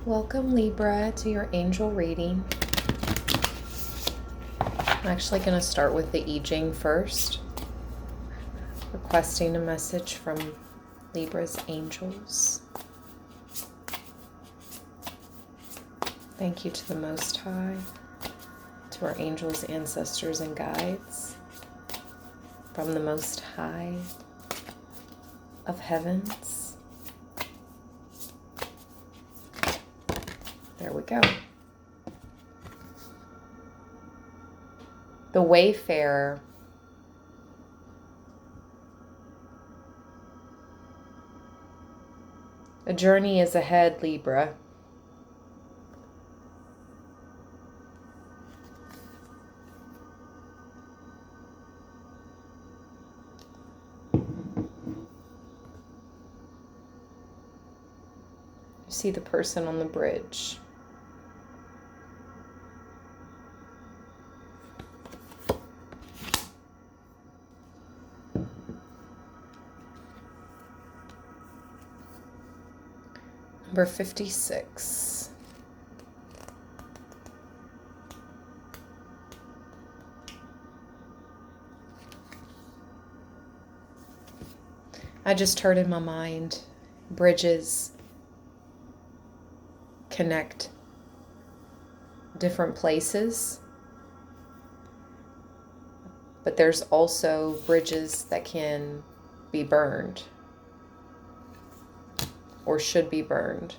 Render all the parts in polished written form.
Welcome, Libra, to your angel reading. I'm actually going to start with the I Ching first, requesting a message from Libra's angels. Thank you to the Most High, to our angels, ancestors, and guides, from the Most High of heavens. There we go. The Wayfarer. A journey is ahead, Libra. You see the person on the bridge. Number 56. I just heard in my mind, bridges connect different places, but there's also bridges that can be burned or should be burned.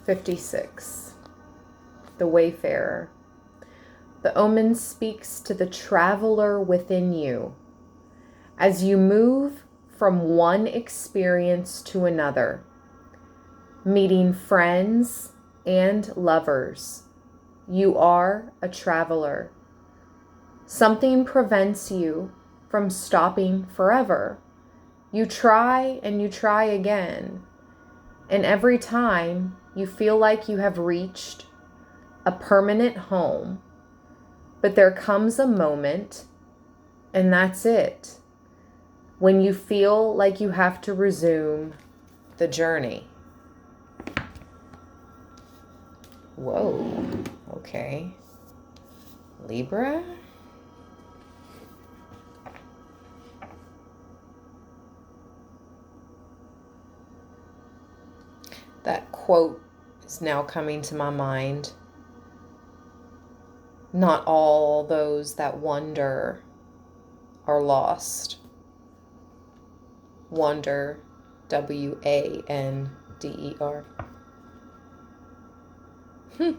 56. The Wayfarer. The omen speaks to the traveler within you. As you move from one experience to another, meeting friends and lovers, you are a traveler. Something prevents you from stopping forever. You try and you try again, and every time you feel like you have reached a permanent home, but there comes a moment, and that's it, when you feel like you have to resume the journey. Whoa, okay. Libra? That quote is now coming to my mind. Not all those that wander are lost. Wander, W-A-N-D-E-R. I'm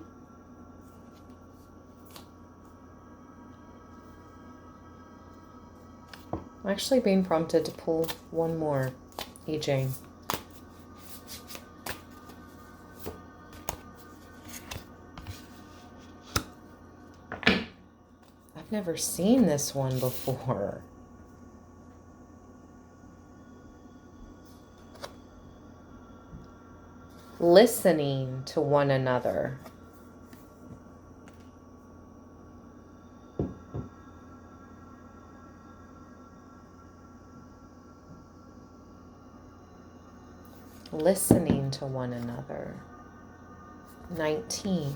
actually being prompted to pull one more I Ching. I've never seen this one before. Listening to one another. Listening to one another. 19.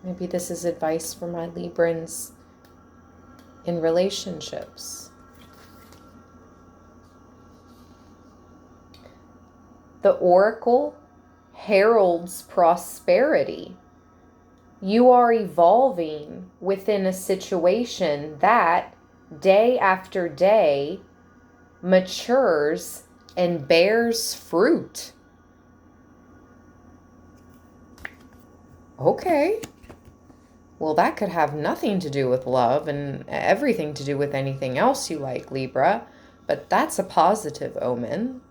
Maybe this is advice for my Librans in relationships. The oracle heralds prosperity. You are evolving within a situation that, day after day, matures and bears fruit. Okay. Well, that could have nothing to do with love and everything to do with anything else you like, Libra, but that's a positive omen.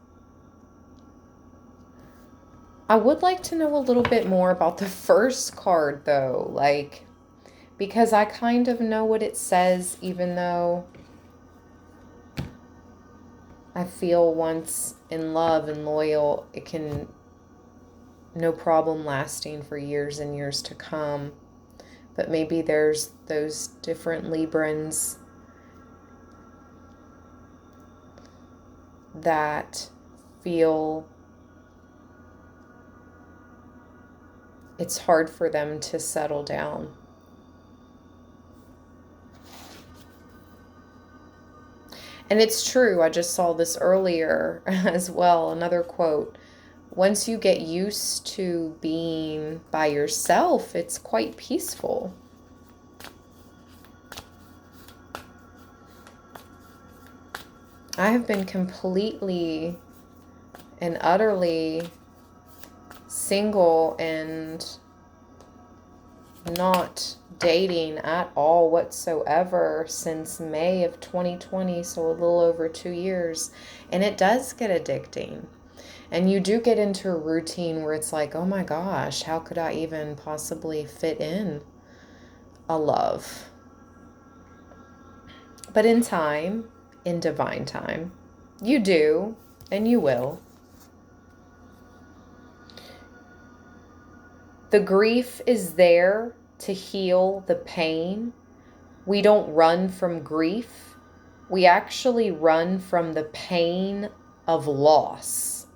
I would like to know a little bit more about the first card, though, because I kind of know what it says, even though I feel once in love and loyal, it can no problem lasting for years and years to come. But maybe there's those different Librans that feel it's hard for them to settle down. And it's true. I just saw this earlier as well. Another quote. Once you get used to being by yourself, it's quite peaceful. I have been completely and utterly single and not dating at all whatsoever since May of 2020, so a little over 2 years. And it does get addicting. And you do get into a routine where it's like, oh my gosh, how could I even possibly fit in a love? But in time, in divine time, you do, and you will. The grief is there to heal the pain. We don't run from grief. We actually run from the pain of loss.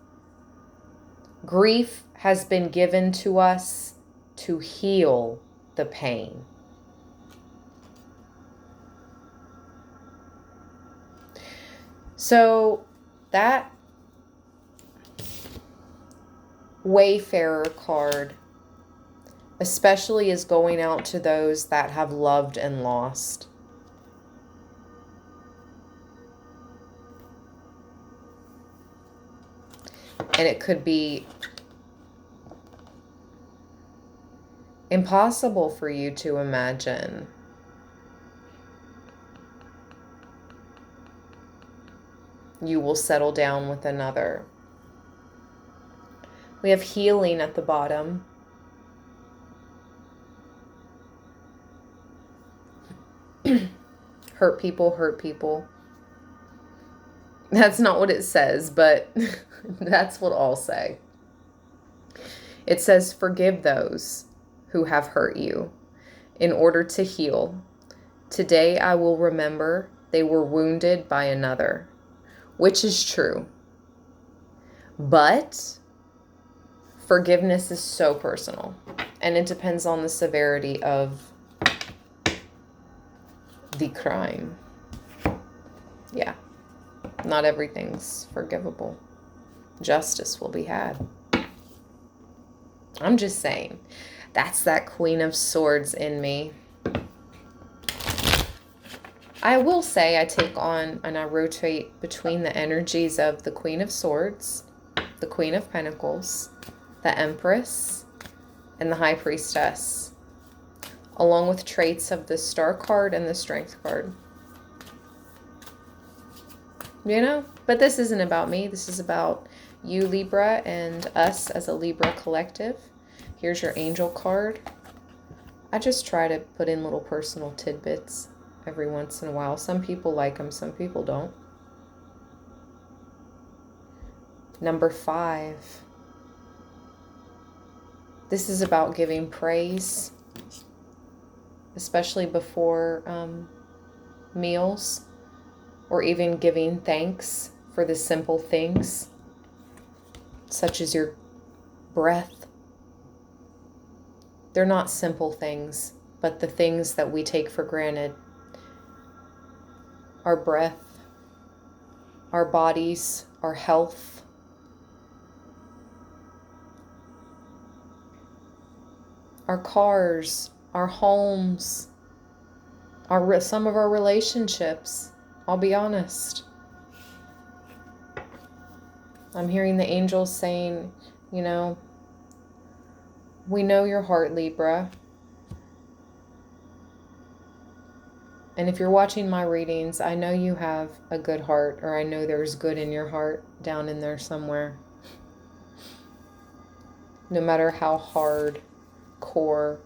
Grief has been given to us to heal the pain. So that Wayfarer card especially is going out to those that have loved and lost. And it could be impossible for you to imagine you will settle down with another. We have healing at the bottom. Hurt people hurt people. That's not what it says, but that's what I'll say. It says, forgive those who have hurt you in order to heal. Today I will remember they were wounded by another, which is true. But forgiveness is so personal, and it depends on the severity of the crime. Yeah, not everything's forgivable. Justice will be had. I'm just saying, that's that Queen of Swords in me. I will say I take on and I rotate between the energies of the Queen of Swords, the Queen of Pentacles, the Empress, and the High Priestess, along with traits of the Star card and the Strength card. You know, but this isn't about me. This is about you, Libra, and us as a Libra collective. Here's your angel card. I just try to put in little personal tidbits every once in a while. Some people like them, some people don't. Number 5. This is about giving praise, especially before meals, or even giving thanks for the simple things, such as your breath. They're not simple things, but the things that we take for granted. Our breath, our bodies, our health. Our cars, our homes, some of our relationships. I'll be honest. I'm hearing the angels saying, you know, we know your heart, Libra. And if you're watching my readings, I know you have a good heart, or I know there's good in your heart down in there somewhere. No matter how hard core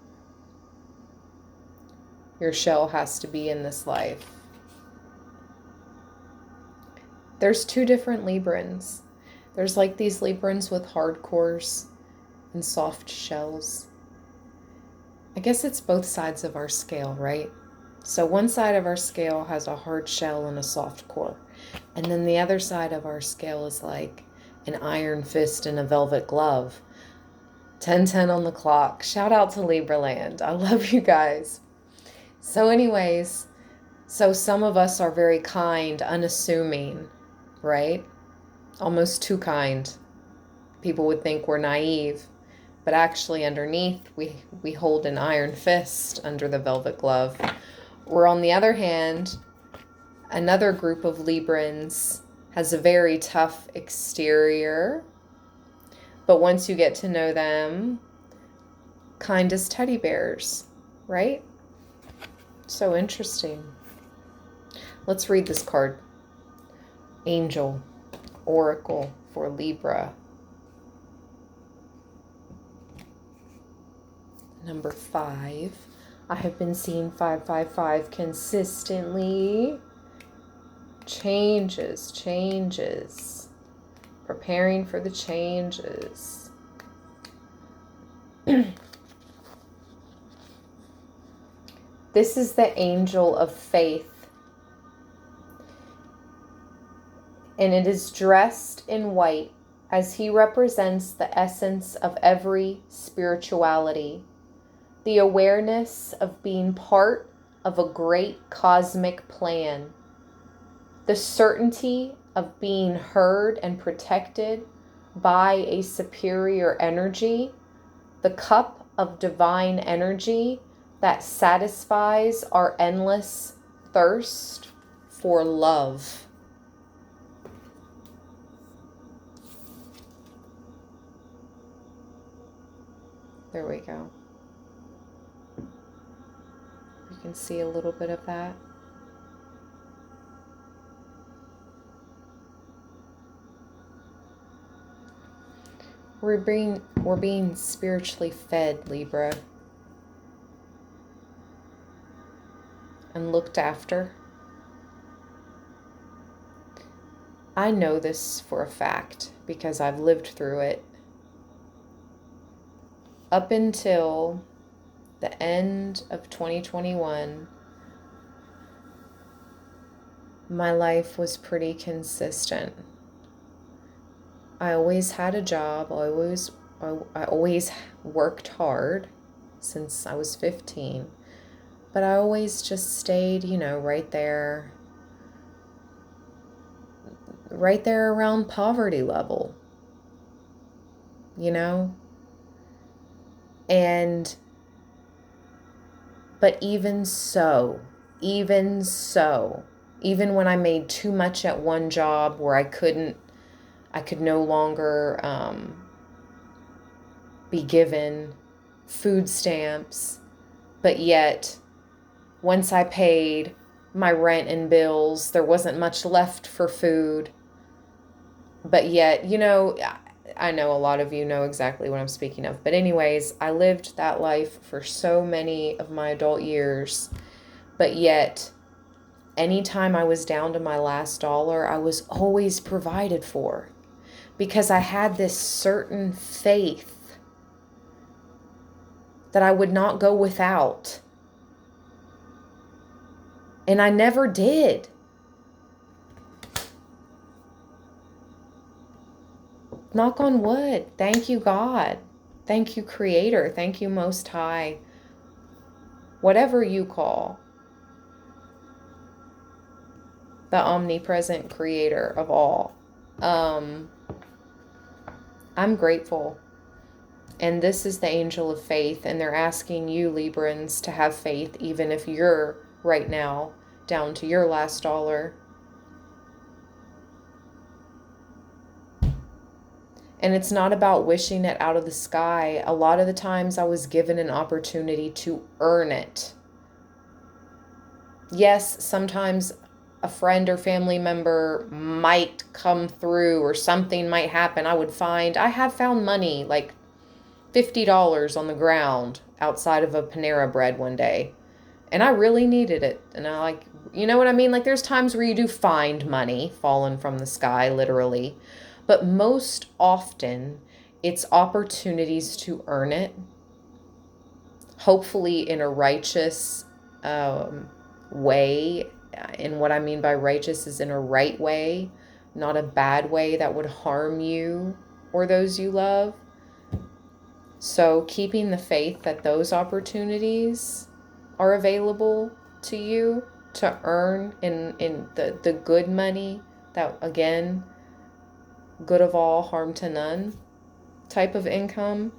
your shell has to be in this life. There's 2 different Librans. There's like these Librans with hard cores and soft shells. I guess it's both sides of our scale, right? So one side of our scale has a hard shell and a soft core. And then the other side of our scale is like an iron fist and a velvet glove. 10:10 on the clock. Shout out to Libra land. I love you guys. So anyways, so some of us are very kind, unassuming, right? Almost too kind. People would think we're naive, but actually underneath we hold an iron fist under the velvet glove. Or on the other hand, another group of Librans has a very tough exterior, but once you get to know them, kind as teddy bears, right? So interesting. Let's read this card. Angel, Oracle for Libra. Number 5. I have been seeing 555 consistently. Changes. Preparing for the changes. This is the angel of faith. And it is dressed in white as he represents the essence of every spirituality. The awareness of being part of a great cosmic plan. The certainty of being heard and protected by a superior energy. The cup of divine energy that satisfies our endless thirst for love. There we go. You can see a little bit of that. We're being spiritually fed, Libra, and looked after. I know this for a fact because I've lived through it. Up until the end of 2021, my life was pretty consistent. I always had a job. I always worked hard since I was 15. But I always just stayed, right there around poverty level. But even when I made too much at one job where I could no longer be given food stamps, but yet once I paid my rent and bills, there wasn't much left for food. But yet, I know a lot of you know exactly what I'm speaking of. But anyways, I lived that life for so many of my adult years. But yet, anytime I was down to my last dollar, I was always provided for. Because I had this certain faith that I would not go without. And I never did. Knock on wood. Thank you, God. Thank you, Creator. Thank you, Most High. Whatever you call the omnipresent Creator of all. I'm grateful. And this is the angel of faith. And they're asking you, Librans, to have faith even if you're right now down to your last dollar. And it's not about wishing it out of the sky. A lot of the times I was given an opportunity to earn it. Yes, sometimes a friend or family member might come through or something might happen. I have found money, like $50 on the ground outside of a Panera Bread one day. And I really needed it. And you know what I mean? Like there's times where you do find money fallen from the sky, literally. But most often, it's opportunities to earn it hopefully in a righteous way. And what I mean by righteous is in a right way, not a bad way that would harm you or those you love. So keeping the faith that those opportunities are available to you to earn in the good money that, again, good of all, harm to none type of income.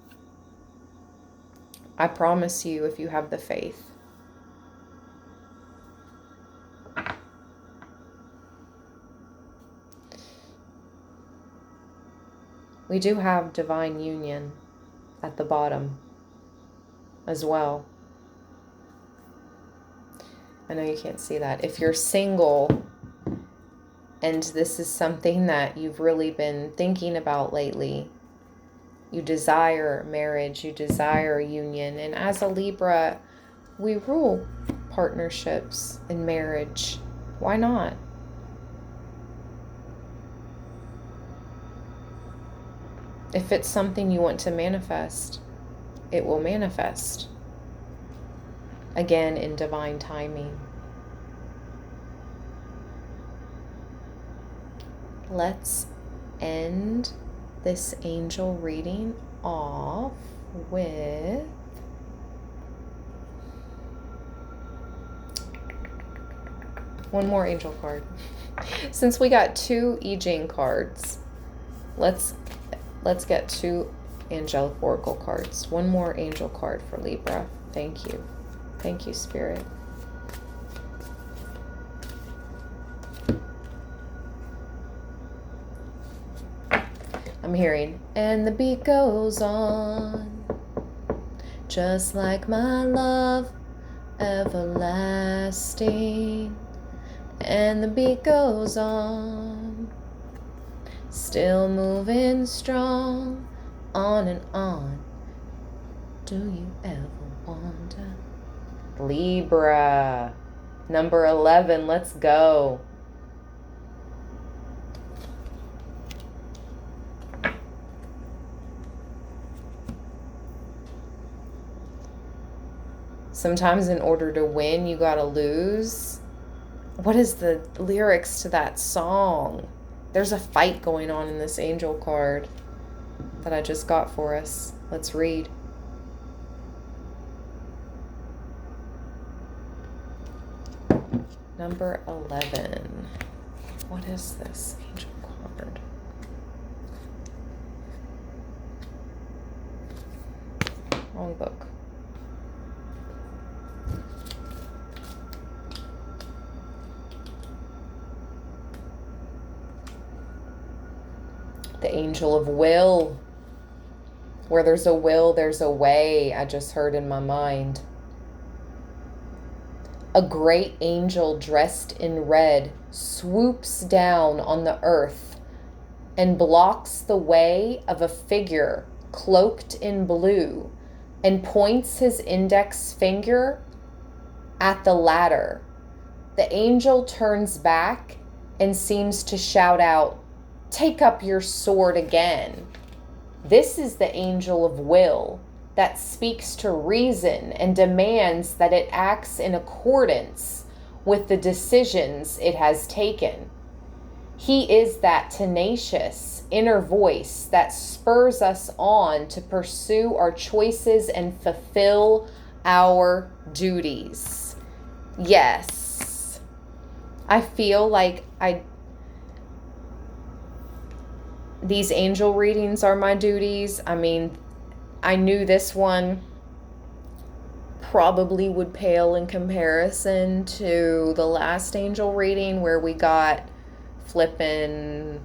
I promise you, if you have the faith. We do have divine union at the bottom as well. I know you can't see that. If you're single and this is something that you've really been thinking about lately, you desire marriage, you desire union. And as a Libra, we rule partnerships and marriage. Why not? If it's something you want to manifest, it will manifest. Again, in divine timing. Let's end this angel reading off with one more angel card. Since we got 2 I Ching cards, let's get 2 angelic oracle cards. One more angel card for Libra. Thank you. Thank you, Spirit. I'm hearing, and the beat goes on, just like my love, everlasting. And the beat goes on, still moving strong, on and on. Do you ever wonder? Libra, number 11, let's go. Sometimes in order to win, you gotta lose. What is the lyrics to that song? There's a fight going on in this angel card that I just got for us. Let's read. Number 11. What is this angel card? Wrong book. The angel of will. Where there's a will, there's a way. I just heard in my mind. A great angel dressed in red swoops down on the earth and blocks the way of a figure cloaked in blue and points his index finger at the ladder. The angel turns back and seems to shout out, "Take up your sword again." This is the angel of will that speaks to reason and demands that it acts in accordance with the decisions it has taken. He is that tenacious inner voice that spurs us on to pursue our choices and fulfill our duties. Yes, I feel like these angel readings are my duties. I mean, I knew this one probably would pale in comparison to the last angel reading where we got flippin'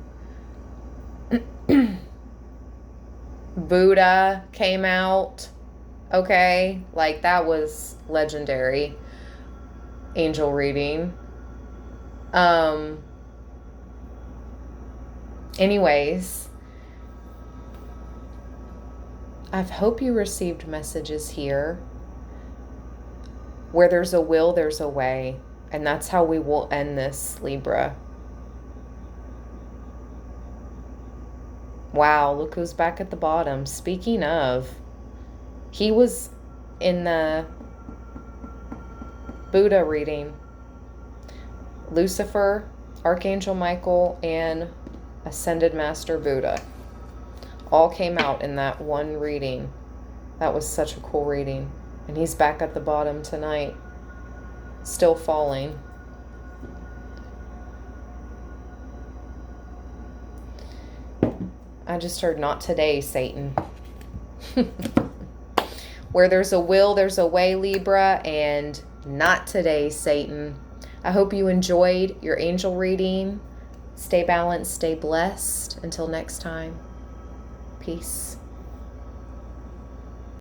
Buddha came out. Okay, like that was legendary angel reading. Anyways, I hope you received messages here. Where there's a will, there's a way. And that's how we will end this, Libra. Wow, look who's back at the bottom. Speaking of, he was in the Buddha reading. Lucifer, Archangel Michael, and Ascended Master Buddha all came out in that one reading. That was such a cool reading. And he's back at the bottom tonight, still falling. I just heard, not today, Satan. Where there's a will, there's a way, Libra, and not today, Satan. I hope you enjoyed your angel reading. Stay balanced, stay blessed. Until next time, peace.